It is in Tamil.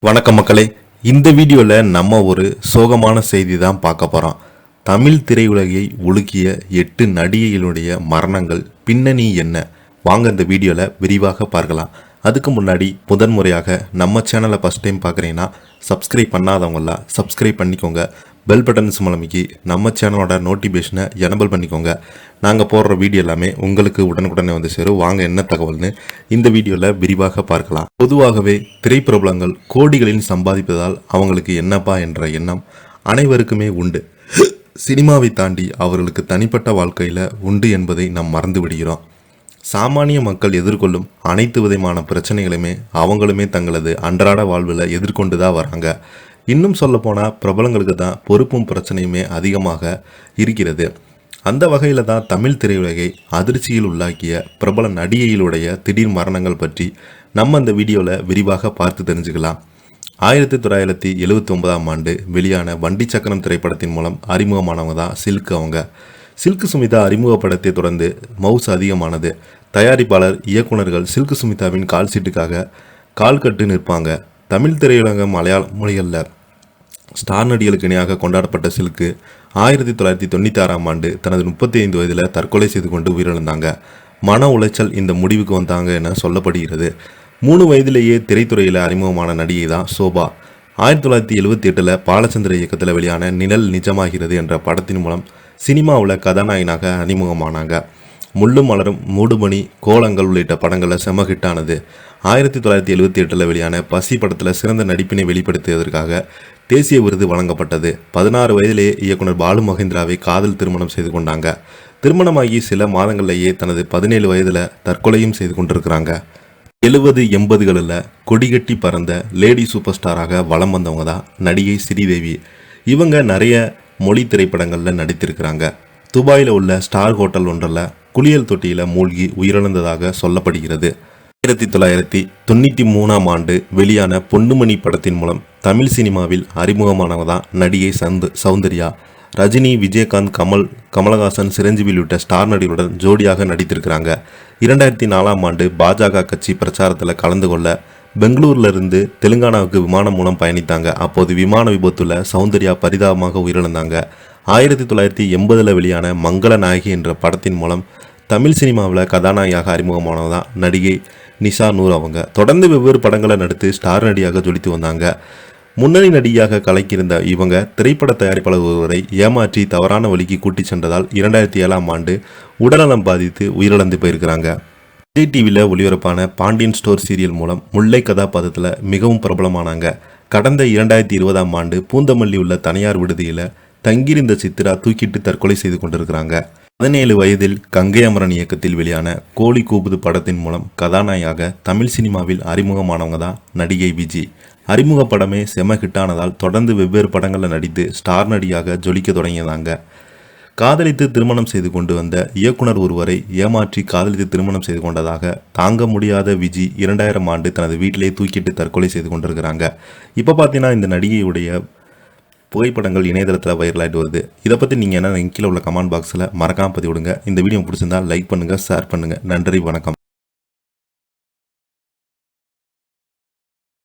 வணக்கம் மக்களே. இந்த வீடியோவில் நம்ம ஒரு சோகமான செய்தி தான் பார்க்க போகிறோம். தமிழ் திரையுலகை உலுக்கிய 8 நடிகைகளுடைய மரணங்கள் பின்னணி என்ன? வாங்க இந்த வீடியோவில் விரிவாக பார்க்கலாம். அதுக்கு முன்னாடி முதன்முறையாக நம்ம சேனலை ஃபஸ்ட் டைம் பார்க்குறீங்கன்னா சப்ஸ்கிரைப் பண்ணாதவங்களாம் சப்ஸ்கிரைப் பண்ணிக்கோங்க. பெல் பட்டன்ஸ் மூலமிக்கு நம்ம சேனலோட நோட்டிஃபிகேஷனை எனபிள் பண்ணிக்கோங்க. நாங்கள் போடுற வீடியோ எல்லாமே உங்களுக்கு உடனுக்குடனே வந்து சேரும். வாங்க என்ன தகவல்னு இந்த வீடியோவில் விரிவாக பார்க்கலாம். பொதுவாகவே திரைப்பிரபலங்கள் கோடிகளில் சம்பாதிப்பதால் அவங்களுக்கு என்னப்பா என்ற எண்ணம் அனைவருக்குமே உண்டு. சினிமாவை தாண்டி அவர்களுக்கு தனிப்பட்ட வாழ்க்கையில் உண்டு என்பதை நாம் மறந்து விடுகிறோம். சாமானிய மக்கள் எதிர்கொள்ளும் அனைத்து விதமான பிரச்சனைகளுமே அவங்களுமே தங்களது அன்றாட வாழ்வில் எதிர்கொண்டு தான் வராங்க. இன்னும் சொல்லப்போனால் பிரபலங்களுக்கு தான் பொறுப்பும் பிரச்சனையுமே அதிகமாக இருக்கிறது. அந்த வகையில் தான் தமிழ் திரையுலகை அதிர்ச்சியில் உள்ளாக்கிய பிரபல நடிகைகளுடைய திடீர் மரணங்கள் பற்றி நம்ம இந்த வீடியோவில் விரிவாக பார்த்து தெரிஞ்சுக்கலாம். 1979ஆம் ஆண்டு வெளியான வண்டி சக்கரம் திரைப்படத்தின் மூலம் அறிமுகமானவங்க தான் சில்க். சில்க் சுமிதா அறிமுகப்படத்தை தொடர்ந்து மவுஸ் அதிகமானது. தயாரிப்பாளர், இயக்குநர்கள் சில்க் சுமிதாவின் கால் சீட்டுக்காக கால் கட்டு நிற்பாங்க. தமிழ் திரையுலக மலையாள மொழிகளில் ஸ்டார் நடிகளுக்கு இணையாக கொண்டாடப்பட்ட சில்க்கு 1996ஆம் ஆண்டு தனது 35 வயதில் தற்கொலை செய்து கொண்டு உயிரிழந்தாங்க. மன உளைச்சல் இந்த முடிவுக்கு வந்தாங்க என சொல்லப்படுகிறது. 3 வயதிலேயே திரைத்துறையில் அறிமுகமான நடிகை தான் சோபா. 1978 பாலச்சந்திர இயக்கத்தில் வெளியான நிழல் நிஜமாகிறது என்ற படத்தின் மூலம் சினிமாவில் கதாநாயகனாக அறிமுகமானாங்க. முள்ளும் மலரும், மூடுமணி, கோலங்கள் உள்ளிட்ட படங்களில் செம ஹிட்டானது. 1978 வெளியான பசி படத்தில் சிறந்த நடிப்பினை வெளிப்படுத்தியதற்காக தேசிய விருது வழங்கப்பட்டது. 16 வயதிலேயே இயக்குனர் பாலு மகேந்திராவை காதல் திருமணம் செய்து கொண்டாங்க. திருமணமாகி சில மாதங்களிலேயே தனது 17 வயதில் தற்கொலையும் செய்து கொண்டிருக்கிறாங்க. 70-80களில் கொடிகட்டி பறந்த லேடி சூப்பர் ஸ்டாராக வலம் வந்தவங்க தான் நடிகை ஸ்ரீதேவி. இவங்க நிறைய மொழி திரைப்படங்களில் நடித்திருக்கிறாங்க. துபாயில் உள்ள ஸ்டார் ஹோட்டல் ஒன்றில் குளியல் தொட்டியில் மூழ்கி உயிரிழந்ததாக சொல்லப்படுகிறது. 1993ஆம் ஆண்டு வெளியான பொன்னுமணி படத்தின் மூலம் தமிழ் சினிமாவில் அறிமுகமானவங்க தான் நடிகை சௌந்தர்யா. ரஜினி, விஜயகாந்த், கமலஹாசன், சிரஞ்சீவி உள்ளிட்ட ஸ்டார் நடிகருடன் ஜோடியாக நடித்திருக்கிறாங்க. 2004ஆம் ஆண்டு பாஜக கட்சி பிரச்சாரத்தில் கலந்து கொள்ள பெங்களூரிலிருந்து தெலுங்கானாவுக்கு விமானம் மூலம் பயணித்தாங்க. அப்போது விமான விபத்துல சௌந்தர்யா பரிதாபமாக உயிரிழந்தாங்க. 1980 வெளியான மங்கள நாயகி என்ற படத்தின் மூலம் தமிழ் சினிமாவில் கதாநாயகியாக அறிமுகமானதான் நடிகை நிஷா நூர். தொடர்ந்து வெவ்வேறு படங்களை நடித்து ஸ்டார் நடிகையாக ஜொலித்து வந்தாங்க. முன்னணி நடிகையாக கலக்கியிருந்த இவங்க திரைப்பட தயாரிப்பாளர் ஒருவரை ஏமாற்றி தவறான வழிக்கு கூட்டி சென்றதால் 2007ஆம் ஆண்டு உடல்நலம் பாதித்து உயிரிழந்து போயிருக்கிறாங்க. விஜய் டிவியில் ஒளிபரப்பான பாண்டியன் ஸ்டோர் சீரியல் மூலம் முல்லை கதாபாத்திரத்தில் மிகவும் பிரபலமானாங்க. கடந்த 2020ஆம் ஆண்டு பூந்தமல்லி உள்ள தனியார் விடுதியில் தங்கியிருந்த சித்ரா தூக்கிட்டு தற்கொலை செய்து கொண்டிருக்கிறாங்க. 17 வயதில் கங்கை அமரன் இயக்கத்தில் வெளியான கோழி கூபுது படத்தின் மூலம் கதாநாயகியாக தமிழ் சினிமாவில் அறிமுகமானவங்க தான் நடிகை விஜி. அறிமுக படமே செம ஹிட்டானதால் தொடர்ந்து வெவ்வேறு படங்களில் நடித்து ஸ்டார் நடிகையாக ஜொலிக்க தொடங்கியதாங்க. காதலித்து திருமணம் செய்து கொண்டு வந்த இயக்குனர் ஒருவரை ஏமாற்றி காதலித்து திருமணம் செய்து கொண்டதாக தாங்க முடியாத விஜி 2000ஆம் ஆண்டு தனது வீட்டிலேயே தூக்கிட்டு தற்கொலை செய்து கொண்டிருக்கிறாங்க. இப்போ பார்த்தீங்கன்னா இந்த நடிகையுடைய புகைப்படங்கள் இணையதளத்தில் வைரலாகிட்டு வருது. இதை பற்றி நீங்கள் என்ன கீழே உள்ள கமெண்ட் பாக்ஸில் மறக்காமல் பதிவிடுங்க. இந்த வீடியோ பிடிச்சிருந்தால் லைக் பண்ணுங்கள், ஷேர் பண்ணுங்கள். நன்றி, வணக்கம்.